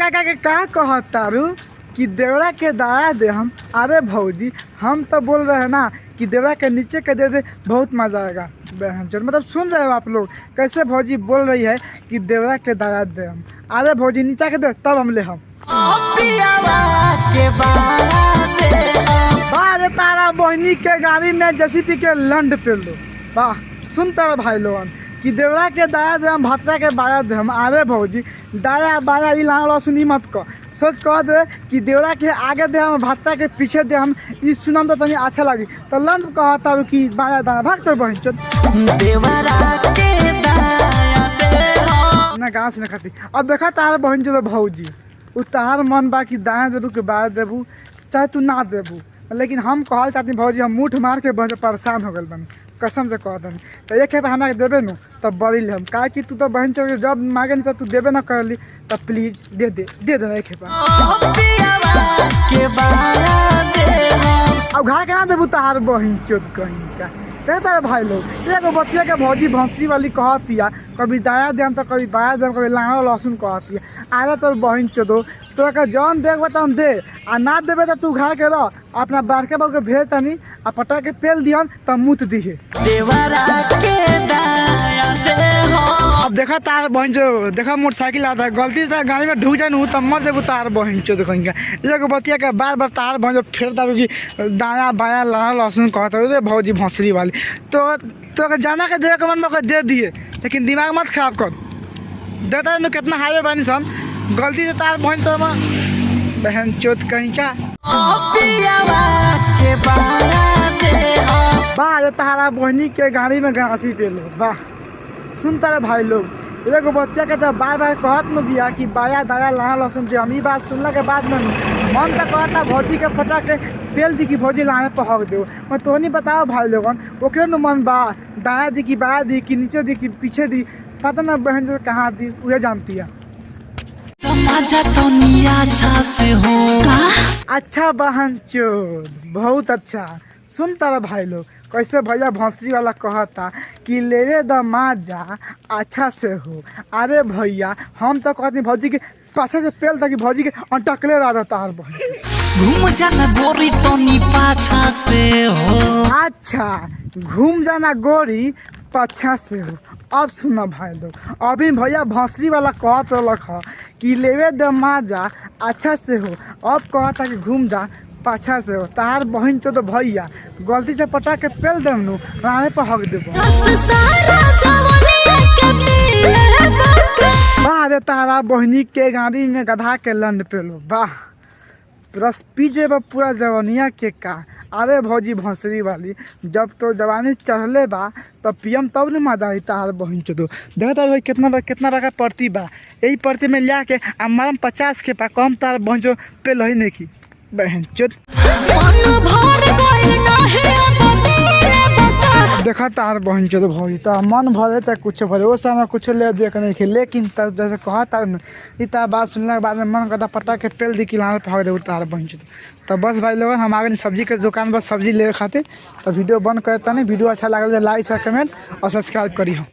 लगा के का कहतारू कि देवरा के दाया दे हम। अरे भौजी हम तो बोल रहे हैं ना कि देवरा के नीचे के दे दे, बहुत मजा आएगा। मतलब सुन रहे हो आप लोग कैसे भौजी बोल रही है कि देवरा के दाया दे हम। अरे भौजी नीचा के दे तब हम ले हम बारे तारा बहनी के गाड़ी में जेसीपी के लंड पे लो। वाह सुन तारा भाई लोगन कि देवरा के दाया दे हम, भत्ता के बाया दे हम। अरे भौजी दाया बाया इला सुनी मत को सोच कह दे कि देवरा के आगे दे हम, भत्ता के पीछे दे हम। इस सुनम तो तनी अच्छा लगी तो लंड कहता कि बाया दाया भाग तर बहन चोद ना गाँव सुने खाती। अब देखा तार बहन चोद भौजी उ तार मन बा कि दाया देबू के बाया देबू चाहे तू ना देबू, लेकिन हम कहल चाहती भौजी हम मुँह मार के बहुत परेशान हो गए बनी कसम से कह दनी। तो एक है हमारे देवे नु तब बड़ी ले हम काहे कि तू तो बहन चो जब मांगे नहीं तो तू देवे ना कर ली तो प्लीज दे देना एक है अब घर के ना देबू तार बहन चोद कहीं का तारे भाई लोग एगो बतिया के भौजी भंसी वाली कहतिया कभी दाया देम तो कभी बाया देम कभी लांगा लहसुन कहतिया। आरे तोर बहन चोदो तो का जौन देख बता दे आ ना देवे तो तू घर के रह अपना बारके बाबू के भेज तनी आ पटा के पेल दिहन तब मुत दिहे। अब देखा तार बहन चो देखा मोटरसाइकिल आता है गलती से गाड़ी में ढुक जाए तब मर जाए तार बहन चो कहीं एगो बतिया के बार बार तार बहन फेर दाबू कि दाया बाया लाना लहसुन कहता रे भौजी भंसरी वाली तो जाना के दे के मन में दे दिए, लेकिन दिमाग मत खराब कर देता है कितना हाईवे बानी सन गलती से तार बहन तो बहन चोत कहीं का बाहर तारा बहनी के गाड़ी में गाँसी पे लो। वाह सुन तारे भाई लोग एगो बच्चा के जब बार बार कहत न बिया कि बाया दाया लाना लहसुन दे हम। बात सुनला के बाद में मन तक कहता भौजी के फटा के पेल दी कि भौजी लाने पर हक दो। मैं तो नहीं बताओ भाई लोगन ओके न मन बा दाया दी कि बाया दी कि नीचे दी कि पीछे दी पता ना बहन जो कहाँ दी वह जानती है। अच्छा बहन चोद बहुत अच्छा। सुन तारा भाई लोग कैसे भैया भौंसरी वाला कहता कि लेवे द माजा अच्छा से हो। अरे भैया हम तो कहती भौजी के पाछे से पेल था कि भौजी के अटकले रहा तार घूम जाना गोरी तो पाछा से हो। अच्छा घूम जाना गोरी पाछा से हो। अब सुना भाई लोग अभी भैया भौंसरी वाला कहत रख कि लेवे द माजा अच्छा से हो, अब कहता कि घूम जा पाछा से हो। तार बहन चो तो भैया गलती से पटा के पेल देम नु राने पर हक देबो। बाहर तारा बहनी के गाड़ी में गधा के लंड पेलो। वाह रस पी जेब पूरा जवानिया के का। अरे भौजी भंसरी वाली जब तो जवानी चढ़ले बा तब पियम तब न मजा आई तार बहन चो। देखता भाई कितना रखा पड़ती बा यही पड़ती में लिया के मारम 50 के पा कम तार बहन चो पेल ही नहीं की बहन चोद देखा तार बहन चोद भौजी तो मन भरे चाहे कुछ भरे वो समय कुछ ले दे के नहीं खे, लेकिन तब जैसे कहा तार इतना बात सुनने के बाद में मन करता पटा के पेल दी कि लाने भाग दे तार बहन चोद। तो बस भाई लोगन हम आगे सब्जी के दुकान बस सब्जी ले खाते तो वीडियो बंद करता नहीं। वीडियो अच्छा लगे लाइक शेयर कमेंट और सब्सक्राइब करी हो।